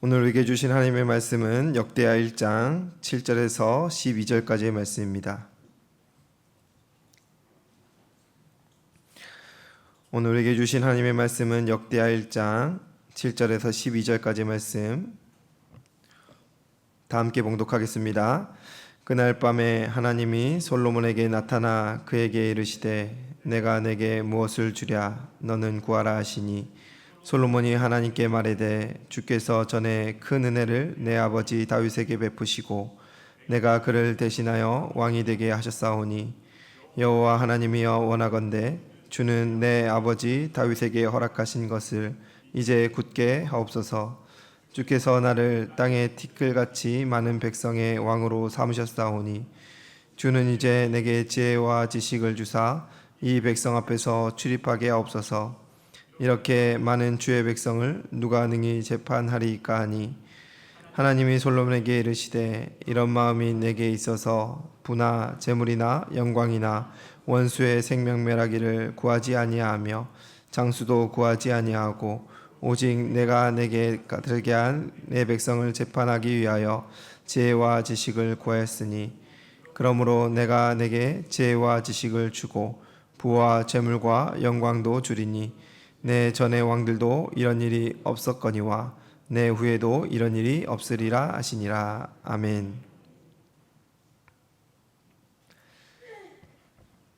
오늘 우리에게 주신 하나님의 말씀은 역대하 1장 7절에서 12절까지의 말씀입니다. 오늘 우리에게 주신 하나님의 말씀은 역대하 1장 7절에서 12절까지의 말씀 다 함께 봉독하겠습니다. 그날 밤에 하나님이 솔로몬에게 나타나 그에게 이르시되 내가 내게 무엇을 주랴 너는 구하라 하시니 솔로몬이 하나님께 말하되 주께서 전에 큰 은혜를 내 아버지 다윗에게 베푸시고 내가 그를 대신하여 왕이 되게 하셨사오니 여호와 하나님이여 원하건대 주는 내 아버지 다윗에게 허락하신 것을 이제 굳게 하옵소서. 주께서 나를 땅의 티끌같이 많은 백성의 왕으로 삼으셨사오니 주는 이제 내게 지혜와 지식을 주사 이 백성 앞에서 출입하게 하옵소서. 이렇게 많은 주의 백성을 누가 능히 재판하리까 하니 하나님이 솔로몬에게 이르시되 이런 마음이 내게 있어서 부나 재물이나 영광이나 원수의 생명멸하기를 구하지 아니하며 장수도 구하지 아니하고 오직 내가 내게 들게 한 내 백성을 재판하기 위하여 지혜와 지식을 구하였으니 그러므로 내가 내게 지혜와 지식을 주고 부와 재물과 영광도 주리니 내 전의 왕들도 이런 일이 없었거니와 내 후에도 이런 일이 없으리라 하시니라. 아멘.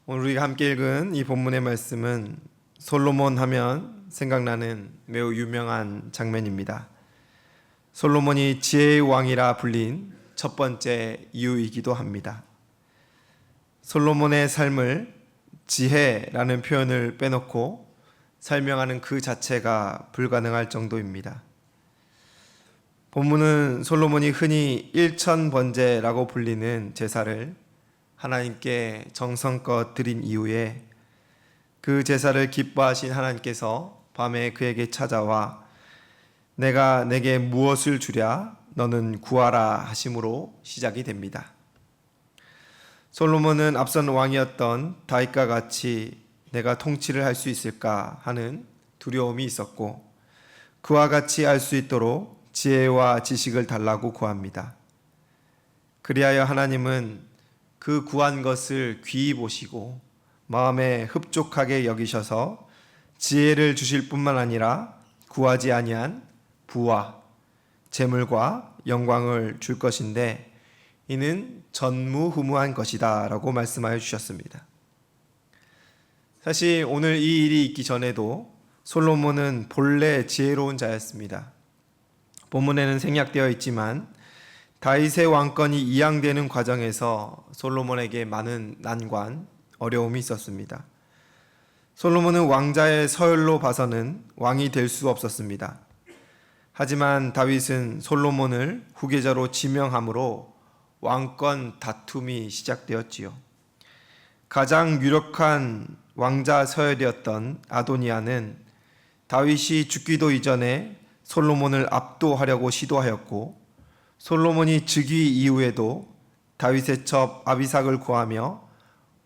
오늘 우리가 함께 읽은 이 본문의 말씀은 솔로몬 하면 생각나는 매우 유명한 장면입니다. 솔로몬이 지혜의 왕이라 불린 첫 번째 이유이기도 합니다. 솔로몬의 삶을 지혜라는 표현을 빼놓고 설명하는 그 자체가 불가능할 정도입니다. 본문은 솔로몬이 흔히 일천번제라고 불리는 제사를 하나님께 정성껏 드린 이후에 그 제사를 기뻐하신 하나님께서 밤에 그에게 찾아와 내가 내게 무엇을 주랴 너는 구하라 하심으로 시작이 됩니다. 솔로몬은 앞선 왕이었던 다윗과 같이 내가 통치를 할 수 있을까 하는 두려움이 있었고 그와 같이 할 수 있도록 지혜와 지식을 달라고 구합니다. 그리하여 하나님은 그 구한 것을 귀히 보시고 마음에 흡족하게 여기셔서 지혜를 주실 뿐만 아니라 구하지 아니한 부와 재물과 영광을 줄 것인데 이는 전무후무한 것이다 라고 말씀하여 주셨습니다. 사실 오늘 이 일이 있기 전에도 솔로몬은 본래 지혜로운 자였습니다. 본문에는 생략되어 있지만 다윗의 왕권이 이양되는 과정에서 솔로몬에게 많은 난관, 어려움이 있었습니다. 솔로몬은 왕자의 서열로 봐서는 왕이 될 수 없었습니다. 하지만 다윗은 솔로몬을 후계자로 지명함으로 왕권 다툼이 시작되었지요. 가장 유력한 왕자 서열이었던 아도니아는 다윗이 죽기도 이전에 솔로몬을 압도하려고 시도하였고 솔로몬이 즉위 이후에도 다윗의 첩 아비삭을 구하며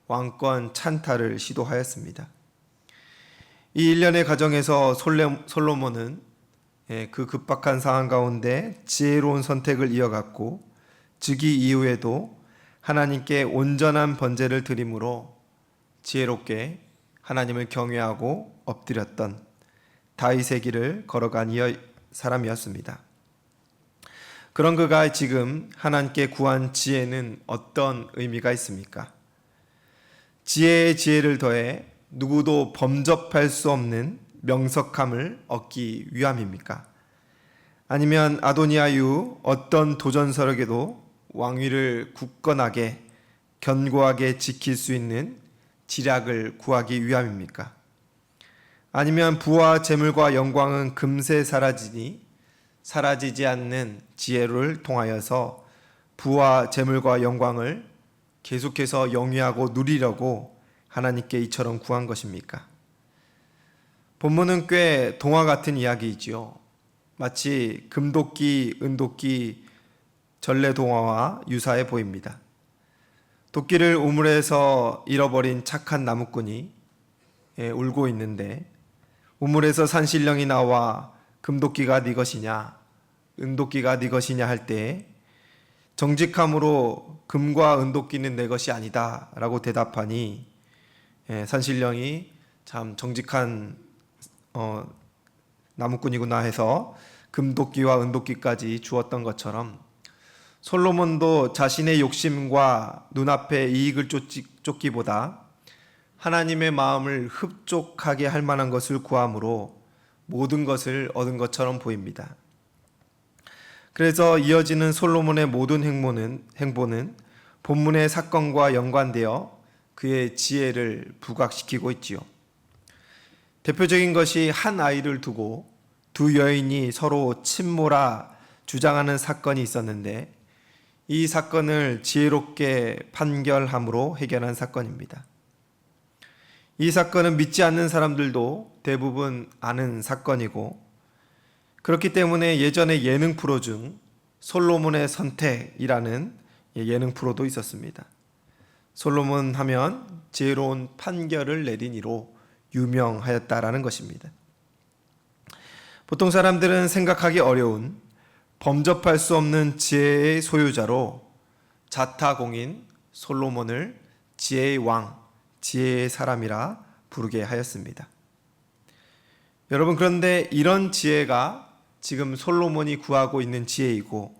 왕권 찬탈을 시도하였습니다. 이 일련의 과정에서 솔로몬은 그 급박한 상황 가운데 지혜로운 선택을 이어갔고 즉위 이후에도 하나님께 온전한 번제를 드림으로 지혜롭게 하나님을 경외하고 엎드렸던 다윗의 길을 걸어간 사람이었습니다. 그런 그가 지금 하나님께 구한 지혜는 어떤 의미가 있습니까? 지혜의 지혜를 더해 누구도 범접할 수 없는 명석함을 얻기 위함입니까? 아니면 아도니아 이후 어떤 도전서력에도 왕위를 굳건하게 견고하게 지킬 수 있는 지략을 구하기 위함입니까? 아니면 부와 재물과 영광은 금세 사라지니 사라지지 않는 지혜를 통하여서 부와 재물과 영광을 계속해서 영위하고 누리려고 하나님께 이처럼 구한 것입니까? 본문은 꽤 동화 같은 이야기이지요. 마치 금도끼, 은도끼 전래동화와 유사해 보입니다. 도끼를 우물에서 잃어버린 착한 나무꾼이 울고 있는데 우물에서 산신령이 나와 금도끼가 네 것이냐 은도끼가 네 것이냐 할 때 정직함으로 금과 은도끼는 내 것이 아니다 라고 대답하니 산신령이 참 정직한 나무꾼이구나 해서 금도끼와 은도끼까지 주었던 것처럼 솔로몬도 자신의 욕심과 눈앞의 이익을 쫓기보다 하나님의 마음을 흡족하게 할 만한 것을 구함으로 모든 것을 얻은 것처럼 보입니다. 그래서 이어지는 솔로몬의 모든 행보는 본문의 사건과 연관되어 그의 지혜를 부각시키고 있지요. 대표적인 것이 한 아이를 두고 두 여인이 서로 침몰아 주장하는 사건이 있었는데 이 사건을 지혜롭게 판결함으로 해결한 사건입니다. 이 사건은 믿지 않는 사람들도 대부분 아는 사건이고 그렇기 때문에 예전에 예능 프로 중 솔로몬의 선택이라는 예능 프로도 있었습니다. 솔로몬 하면 지혜로운 판결을 내린 이로 유명하였다라는 것입니다. 보통 사람들은 생각하기 어려운 범접할 수 없는 지혜의 소유자로 자타공인 솔로몬을 지혜의 왕, 지혜의 사람이라 부르게 하였습니다. 여러분, 그런데 이런 지혜가 지금 솔로몬이 구하고 있는 지혜이고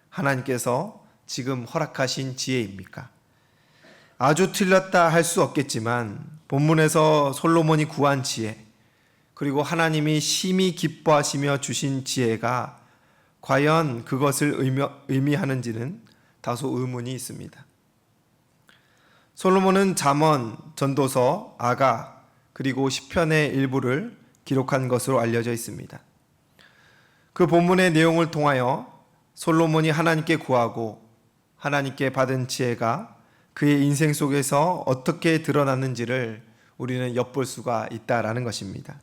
하나님께서 지금 허락하신 지혜입니까? 아주 틀렸다 할 수 없겠지만 본문에서 솔로몬이 구한 지혜, 그리고 하나님이 심히 기뻐하시며 주신 지혜가 과연 그것을 의미하는지는 다소 의문이 있습니다. 솔로몬은 잠언, 전도서, 아가, 그리고 시편의 일부를 기록한 것으로 알려져 있습니다. 그 본문의 내용을 통하여 솔로몬이 하나님께 구하고 하나님께 받은 지혜가 그의 인생 속에서 어떻게 드러났는지를 우리는 엿볼 수가 있다라는 것입니다.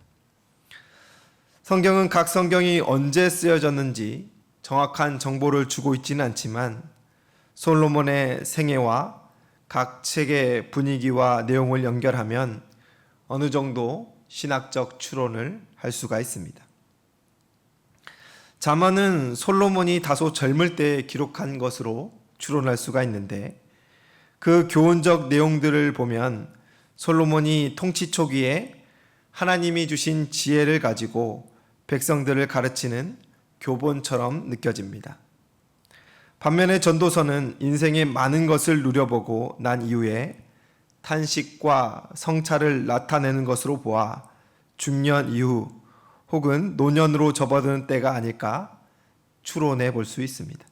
성경은 각 성경이 언제 쓰여졌는지 정확한 정보를 주고 있지는 않지만 솔로몬의 생애와 각 책의 분위기와 내용을 연결하면 어느 정도 신학적 추론을 할 수가 있습니다. 잠언은 솔로몬이 다소 젊을 때 기록한 것으로 추론할 수가 있는데 그 교훈적 내용들을 보면 솔로몬이 통치 초기에 하나님이 주신 지혜를 가지고 백성들을 가르치는 교본처럼 느껴집니다. 반면에 전도서는 인생의 많은 것을 누려보고 난 이후에 탄식과 성찰을 나타내는 것으로 보아 중년 이후 혹은 노년으로 접어드는 때가 아닐까 추론해 볼 수 있습니다.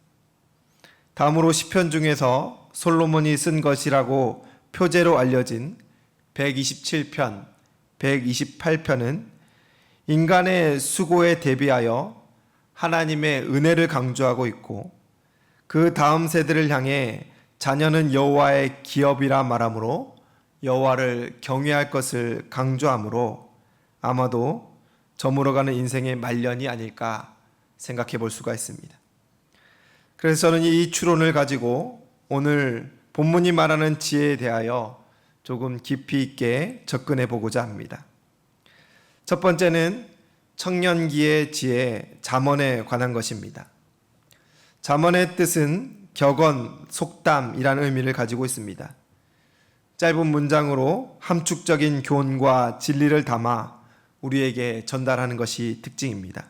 다음으로 시편 중에서 솔로몬이 쓴 것이라고 표제로 알려진 127편, 128편은 인간의 수고에 대비하여 하나님의 은혜를 강조하고 있고 그 다음 세대를 향해 자녀는 여호와의 기업이라 말하므로 여호와를 경외할 것을 강조하므로 아마도 저물어가는 인생의 말년이 아닐까 생각해 볼 수가 있습니다. 그래서 저는 이 추론을 가지고 오늘 본문이 말하는 지혜에 대하여 조금 깊이 있게 접근해 보고자 합니다. 첫 번째는 청년기의 지혜, 잠언에 관한 것입니다. 잠언의 뜻은 격언, 속담이라는 의미를 가지고 있습니다. 짧은 문장으로 함축적인 교훈과 진리를 담아 우리에게 전달하는 것이 특징입니다.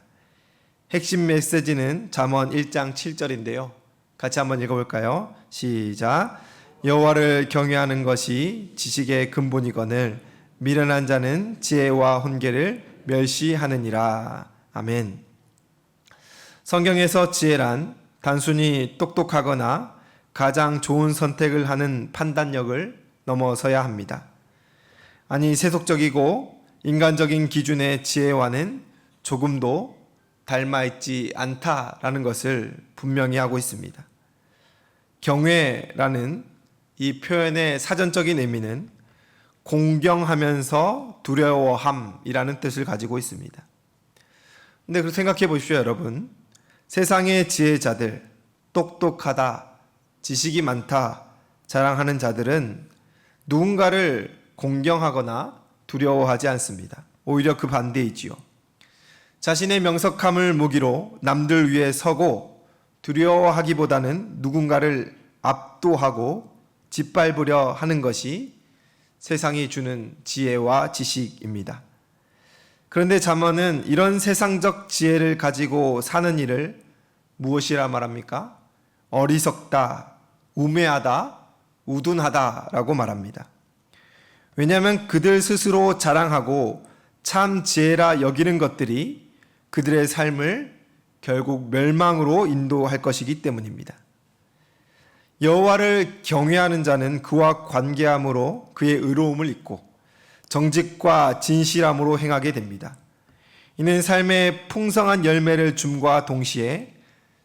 핵심 메시지는 잠언 1장 7절인데요. 같이 한번 읽어볼까요? 시작. 여호와를 경외하는 것이 지식의 근본이거늘 미련한 자는 지혜와 훈계를 멸시하느니라. 아멘. 성경에서 지혜란 단순히 똑똑하거나 가장 좋은 선택을 하는 판단력을 넘어서야 합니다. 아니, 세속적이고 인간적인 기준의 지혜와는 조금도 닮아있지 않다라는 것을 분명히 하고 있습니다. 경외라는 이 표현의 사전적인 의미는 공경하면서 두려워함이라는 뜻을 가지고 있습니다. 근데 그 생각해 보십시오, 여러분. 세상의 지혜자들, 똑똑하다, 지식이 많다 자랑하는 자들은 누군가를 공경하거나 두려워하지 않습니다. 오히려 그 반대이지요. 자신의 명석함을 무기로 남들 위에 서고 두려워하기보다는 누군가를 압도하고 짓밟으려 하는 것이 세상이 주는 지혜와 지식입니다. 그런데 잠언은 이런 세상적 지혜를 가지고 사는 일을 무엇이라 말합니까? 어리석다, 우매하다, 우둔하다라고 말합니다. 왜냐하면 그들 스스로 자랑하고 참 지혜라 여기는 것들이 그들의 삶을 결국 멸망으로 인도할 것이기 때문입니다. 여호와를 경외하는 자는 그와 관계함으로 그의 의로움을 잊고 정직과 진실함으로 행하게 됩니다. 이는 삶의 풍성한 열매를 줌과 동시에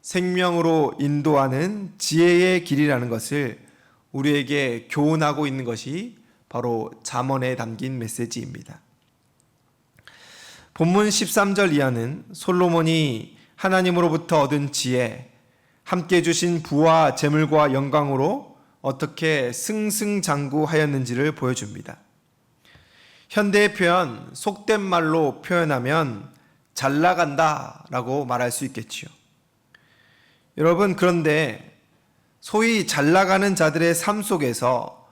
생명으로 인도하는 지혜의 길이라는 것을 우리에게 교훈하고 있는 것이 바로 잠언에 담긴 메시지입니다. 본문 13절 이하는 솔로몬이 하나님으로부터 얻은 지혜, 함께 주신 부와 재물과 영광으로 어떻게 승승장구하였는지를 보여줍니다. 현대의 표현, 속된 말로 표현하면 잘 나간다 라고 말할 수 있겠지요. 여러분, 그런데 소위 잘 나가는 자들의 삶 속에서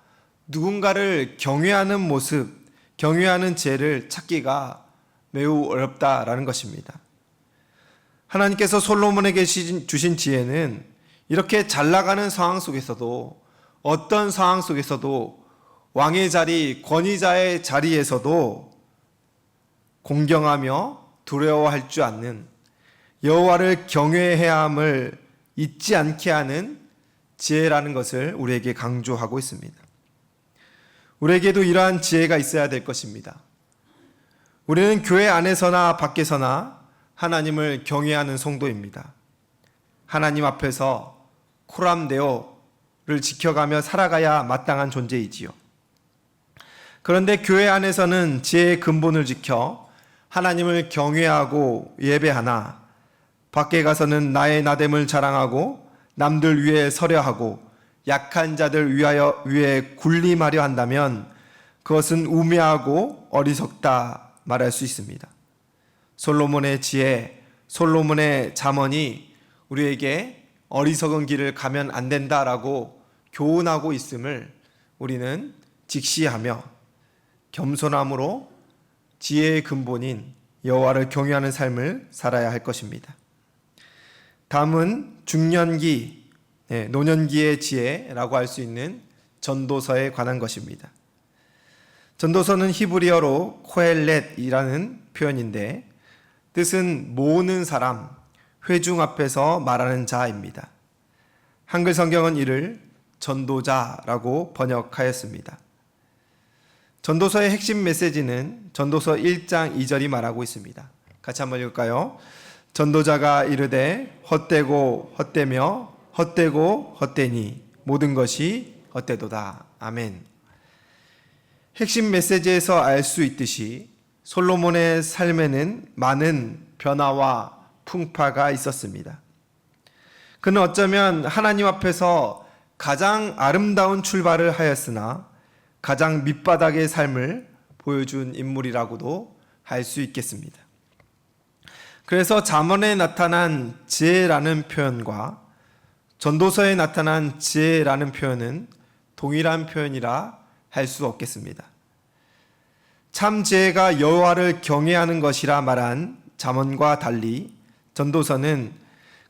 누군가를 경외하는 모습, 경외하는 지혜를 찾기가 매우 어렵다라는 것입니다. 하나님께서 솔로몬에게 주신 지혜는 이렇게 잘 나가는 상황 속에서도, 어떤 상황 속에서도, 왕의 자리, 권위자의 자리에서도 공경하며 두려워할 줄 아는, 여호와를 경외해야 함을 잊지 않게 하는 지혜라는 것을 우리에게 강조하고 있습니다. 우리에게도 이러한 지혜가 있어야 될 것입니다. 우리는 교회 안에서나 밖에서나 하나님을 경외하는 성도입니다. 하나님 앞에서 코람데오를 지켜가며 살아가야 마땅한 존재이지요. 그런데 교회 안에서는 지혜의 근본을 지켜 하나님을 경외하고 예배하나, 밖에 가서는 나의 나됨을 자랑하고 남들 위에 서려 하고 약한 자들 위에 군림하려 한다면 그것은 우매하고 어리석다 말할 수 있습니다. 솔로몬의 지혜, 솔로몬의 잠언이 우리에게 어리석은 길을 가면 안 된다라고 교훈하고 있음을 우리는 직시하며 겸손함으로 지혜의 근본인 여호와를 경외하는 삶을 살아야 할 것입니다. 다음은 중년기, 노년기의 지혜라고 할 수 있는 전도서에 관한 것입니다. 전도서는 히브리어로 코헬렛이라는 표현인데 뜻은 모으는 사람, 회중 앞에서 말하는 자입니다. 한글 성경은 이를 전도자라고 번역하였습니다. 전도서의 핵심 메시지는 전도서 1장 2절이 말하고 있습니다. 같이 한번 읽을까요? 전도자가 이르되 헛되고 헛되며 헛되고 헛되니 모든 것이 헛되도다. 아멘. 핵심 메시지에서 알 수 있듯이 솔로몬의 삶에는 많은 변화와 풍파가 있었습니다. 그는 어쩌면 하나님 앞에서 가장 아름다운 출발을 하였으나 가장 밑바닥의 삶을 보여준 인물이라고도 할 수 있겠습니다. 그래서 잠언에 나타난 지혜라는 표현과 전도서에 나타난 지혜라는 표현은 동일한 표현이라 할 수 없겠습니다. 참 지혜가 여호와를 경외하는 것이라 말한 잠언과 달리 전도서는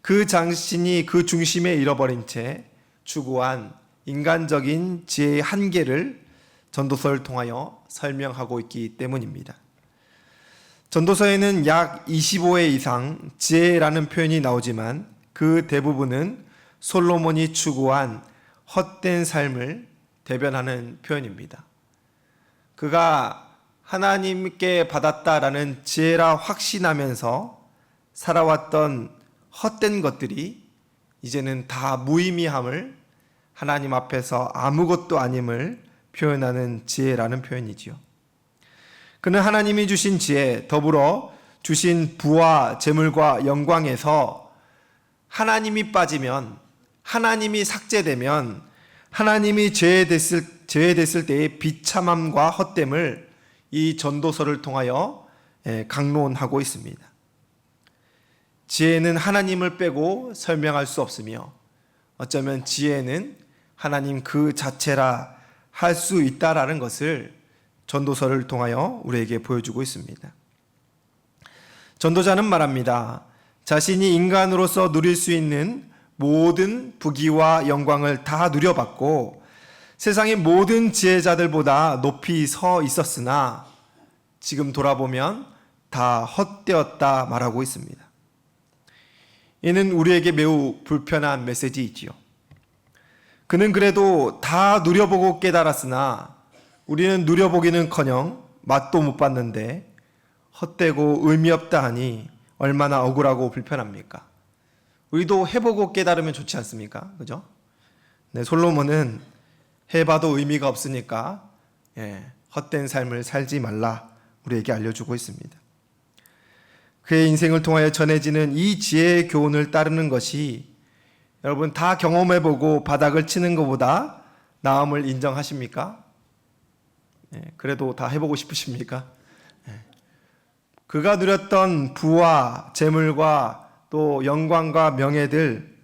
그 자신이 그 중심에 잃어버린 채 추구한 인간적인 지혜의 한계를 전도서를 통하여 설명하고 있기 때문입니다. 전도서에는 약 25회 이상 지혜라는 표현이 나오지만 그 대부분은 솔로몬이 추구한 헛된 삶을 대변하는 표현입니다. 그가 하나님께 받았다라는 지혜라 확신하면서 살아왔던 헛된 것들이 이제는 다 무의미함을, 하나님 앞에서 아무것도 아님을 표현하는 지혜라는 표현이지요. 그는 하나님이 주신 지혜, 더불어 주신 부와 재물과 영광에서 하나님이 빠지면, 하나님이 삭제되면 하나님이 제외됐을 때의 비참함과 헛됨을 이 전도서를 통하여 강론하고 있습니다. 지혜는 하나님을 빼고 설명할 수 없으며 어쩌면 지혜는 하나님 그 자체라 할 수 있다라는 것을 전도서를 통하여 우리에게 보여주고 있습니다. 전도자는 말합니다. 자신이 인간으로서 누릴 수 있는 모든 부귀와 영광을 다 누려봤고 세상의 모든 지혜자들보다 높이 서 있었으나 지금 돌아보면 다 헛되었다 말하고 있습니다. 이는 우리에게 매우 불편한 메시지이지요. 그는 그래도 다 누려보고 깨달았으나 우리는 누려보기는커녕 맛도 못 봤는데 헛되고 의미 없다 하니 얼마나 억울하고 불편합니까? 우리도 해보고 깨달으면 좋지 않습니까? 그죠? 네, 솔로몬은 해봐도 의미가 없으니까 헛된 삶을 살지 말라 우리에게 알려주고 있습니다. 그의 인생을 통하여 전해지는 이 지혜의 교훈을 따르는 것이 여러분 다 경험해보고 바닥을 치는 것보다 나음을 인정하십니까? 그래도 다 해보고 싶으십니까? 그가 누렸던 부와 재물과 또 영광과 명예들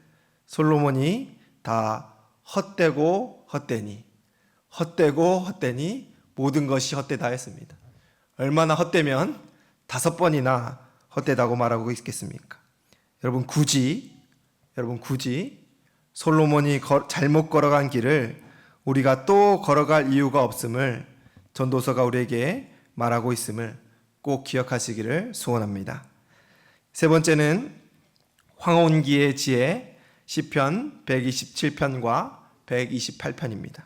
솔로몬이 다 헛되고 헛되니 모든 것이 헛되다 했습니다. 얼마나 헛되면 5번이나 헛되다고 말하고 있겠습니까? 여러분 굳이 솔로몬이 잘못 걸어간 길을 우리가 또 걸어갈 이유가 없음을 전도서가 우리에게 말하고 있음을 꼭 기억하시기를 소원합니다. 세 번째는 황혼기의 지혜 시편 127편과 128편입니다.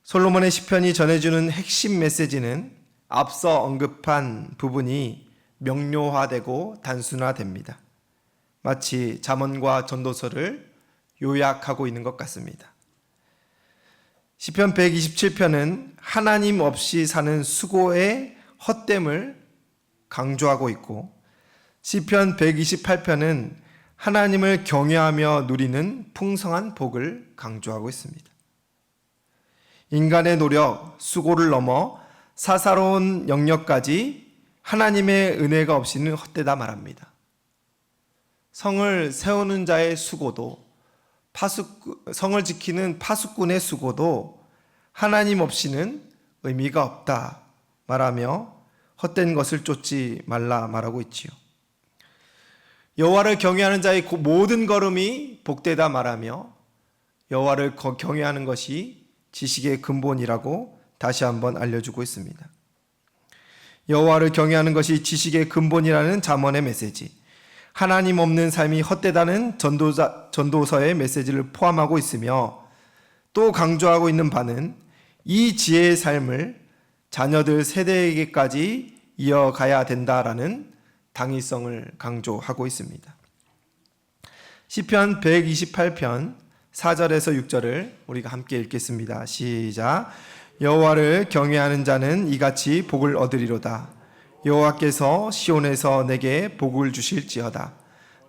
솔로몬의 시편이 전해주는 핵심 메시지는 앞서 언급한 부분이 명료화되고 단순화됩니다. 마치 잠언과 전도서를 요약하고 있는 것 같습니다. 시편 127편은 하나님 없이 사는 수고의 헛됨을 강조하고 있고 시편 128편은 하나님을 경외하며 누리는 풍성한 복을 강조하고 있습니다. 인간의 노력, 수고를 넘어 사사로운 영역까지 하나님의 은혜가 없이는 헛되다 말합니다. 성을 세우는 자의 수고도 성을 지키는 파수꾼의 수고도 하나님 없이는 의미가 없다 말하며 헛된 것을 쫓지 말라 말하고 있지요. 여호와를 경외하는 자의 모든 걸음이 복되다 말하며 여호와를 경외하는 것이 지식의 근본이라고 다시 한번 알려주고 있습니다. 여호와를 경외하는 것이 지식의 근본이라는 잠언의 메시지, 하나님 없는 삶이 헛되다는 전도서의 메시지를 포함하고 있으며 또 강조하고 있는 바는 이 지혜의 삶을 자녀들 세대에게까지 이어가야 된다라는 당위성을 강조하고 있습니다. 시편 128편 4절에서 6절을 우리가 함께 읽겠습니다. 시작. 여호와를 경외하는 자는 이같이 복을 얻으리로다. 여호와께서 시온에서 내게 복을 주실지어다.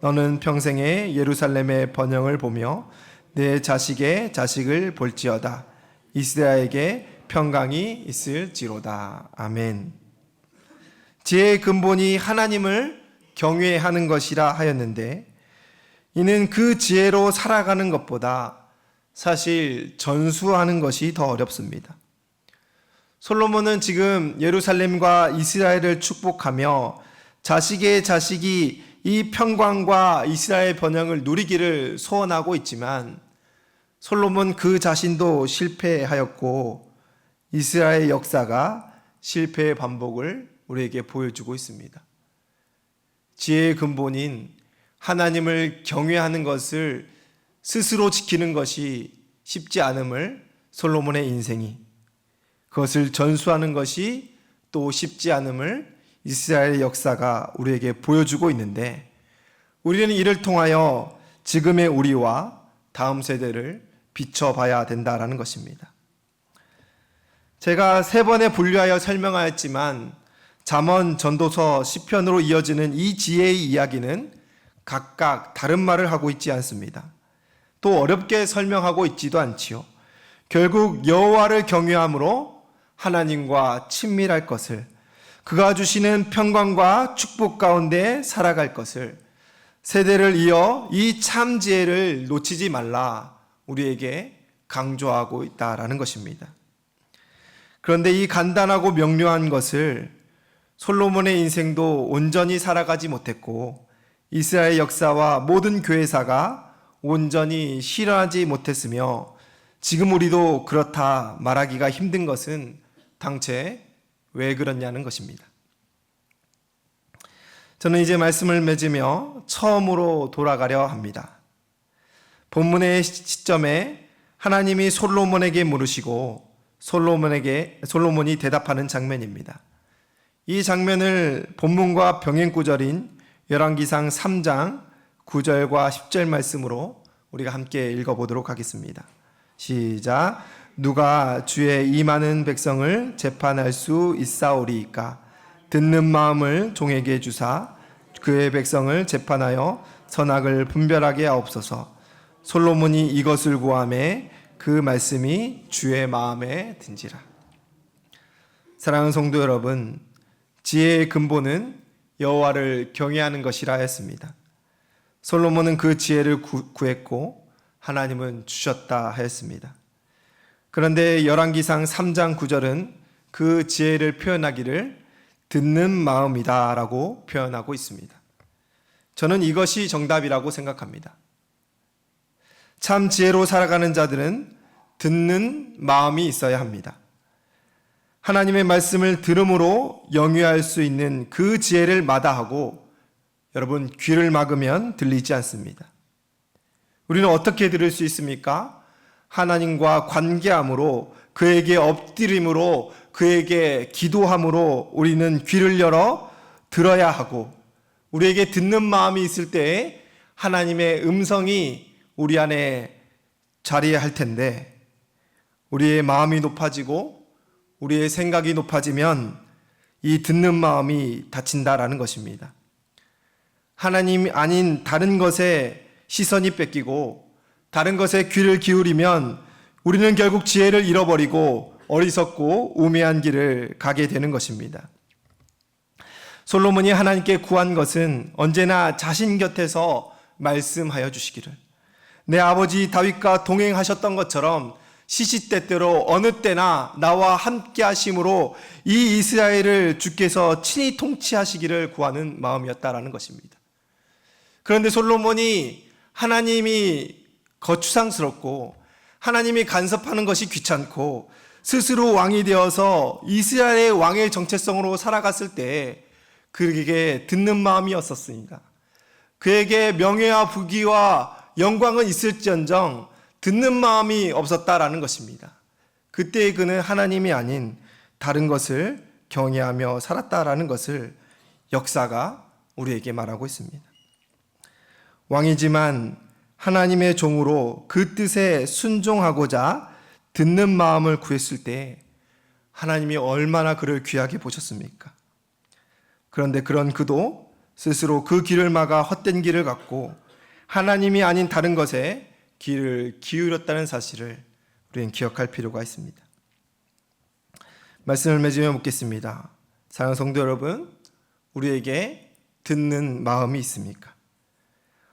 너는 평생에 예루살렘의 번영을 보며 내 자식의 자식을 볼지어다. 이스라엘에게 평강이 있을지로다. 아멘. 지혜의 근본이 하나님을 경외하는 것이라 하였는데 이는 그 지혜로 살아가는 것보다 사실 전수하는 것이 더 어렵습니다. 솔로몬은 지금 예루살렘과 이스라엘을 축복하며 자식의 자식이 이 평강과 이스라엘 번영을 누리기를 소원하고 있지만 솔로몬 그 자신도 실패하였고 이스라엘 역사가 실패의 반복을 우리에게 보여주고 있습니다. 지혜의 근본인 하나님을 경외하는 것을 스스로 지키는 것이 쉽지 않음을 솔로몬의 인생이, 그것을 전수하는 것이 또 쉽지 않음을 이스라엘의 역사가 우리에게 보여주고 있는데 우리는 이를 통하여 지금의 우리와 다음 세대를 비춰봐야 된다라는 것입니다. 제가 3번에 분류하여 설명하였지만 잠언, 전도서, 시편으로 이어지는 이 지혜의 이야기는 각각 다른 말을 하고 있지 않습니다. 또 어렵게 설명하고 있지도 않지요. 결국 여호와를 경외함으로 하나님과 친밀할 것을, 그가 주시는 평강과 축복 가운데 살아갈 것을, 세대를 이어 이 참 지혜를 놓치지 말라 우리에게 강조하고 있다라는 것입니다. 그런데 이 간단하고 명료한 것을 솔로몬의 인생도 온전히 살아가지 못했고 이스라엘 역사와 모든 교회사가 온전히 실현하지 못했으며 지금 우리도 그렇다 말하기가 힘든 것은 당최 왜 그렇냐는 것입니다. 저는 이제 말씀을 맺으며 처음으로 돌아가려 합니다. 본문의 시점에 하나님이 솔로몬에게 물으시고 솔로몬이 대답하는 장면입니다. 이 장면을 본문과 병행구절인 열왕기상 3장 9절과 10절 말씀으로 우리가 함께 읽어보도록 하겠습니다. 시작. 누가 주의 이 많은 백성을 재판할 수 있사오리이까? 듣는 마음을 종에게 주사 그의 백성을 재판하여 선악을 분별하게 하옵소서. 솔로몬이 이것을 구하매 그 말씀이 주의 마음에 든지라. 사랑하는 성도 여러분, 지혜의 근본은 여호와를 경외하는 것이라 했습니다. 솔로몬은 그 지혜를 구했고 하나님은 주셨다 하였습니다. 그런데 열왕기상 3장 9절은 그 지혜를 표현하기를 듣는 마음이다 라고 표현하고 있습니다. 저는 이것이 정답이라고 생각합니다. 참 지혜로 살아가는 자들은 듣는 마음이 있어야 합니다. 하나님의 말씀을 들음으로 영위할 수 있는 그 지혜를 마다하고 여러분 귀를 막으면 들리지 않습니다. 우리는 어떻게 들을 수 있습니까? 하나님과 관계함으로, 그에게 엎드림으로, 그에게 기도함으로 우리는 귀를 열어 들어야 하고, 우리에게 듣는 마음이 있을 때에 하나님의 음성이 우리 안에 자리할 텐데, 우리의 마음이 높아지고 우리의 생각이 높아지면 이 듣는 마음이 닫힌다라는 것입니다. 하나님이 아닌 다른 것에 시선이 뺏기고 다른 것에 귀를 기울이면 우리는 결국 지혜를 잃어버리고 어리석고 우매한 길을 가게 되는 것입니다. 솔로몬이 하나님께 구한 것은 언제나 자신 곁에서 말씀하여 주시기를, 내 아버지 다윗과 동행하셨던 것처럼 시시때때로 어느 때나 나와 함께 하심으로 이 이스라엘을 주께서 친히 통치하시기를 구하는 마음이었다라는 것입니다. 그런데 솔로몬이 하나님이 거추장스럽고 하나님이 간섭하는 것이 귀찮고 스스로 왕이 되어서 이스라엘의 왕의 정체성으로 살아갔을 때 그에게 듣는 마음이었었습니다. 그에게 명예와 부귀와 영광은 있을지언정 듣는 마음이 없었다라는 것입니다. 그때 그는 하나님이 아닌 다른 것을 경외하며 살았다라는 것을 역사가 우리에게 말하고 있습니다. 왕이지만 하나님의 종으로 그 뜻에 순종하고자 듣는 마음을 구했을 때 하나님이 얼마나 그를 귀하게 보셨습니까? 그런데 그런 그도 스스로 그 길을 막아 헛된 길을 갔고 하나님이 아닌 다른 것에 귀를 기울였다는 사실을 우리는 기억할 필요가 있습니다. 말씀을 맺으며 묻겠습니다. 사랑하는 성도 여러분, 우리에게 듣는 마음이 있습니까?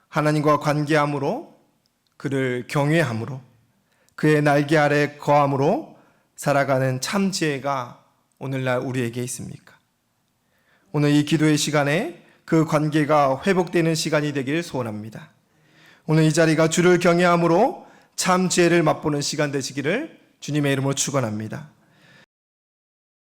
하나님과 관계함으로, 그를 경외함으로, 그의 날개 아래 거함으로 살아가는 참 지혜가 오늘날 우리에게 있습니까? 오늘 이 기도의 시간에 그 관계가 회복되는 시간이 되길 소원합니다. 오늘 이 자리가 주를 경외함으로 참 지혜를 맛보는 시간 되시기를 주님의 이름으로 축원합니다.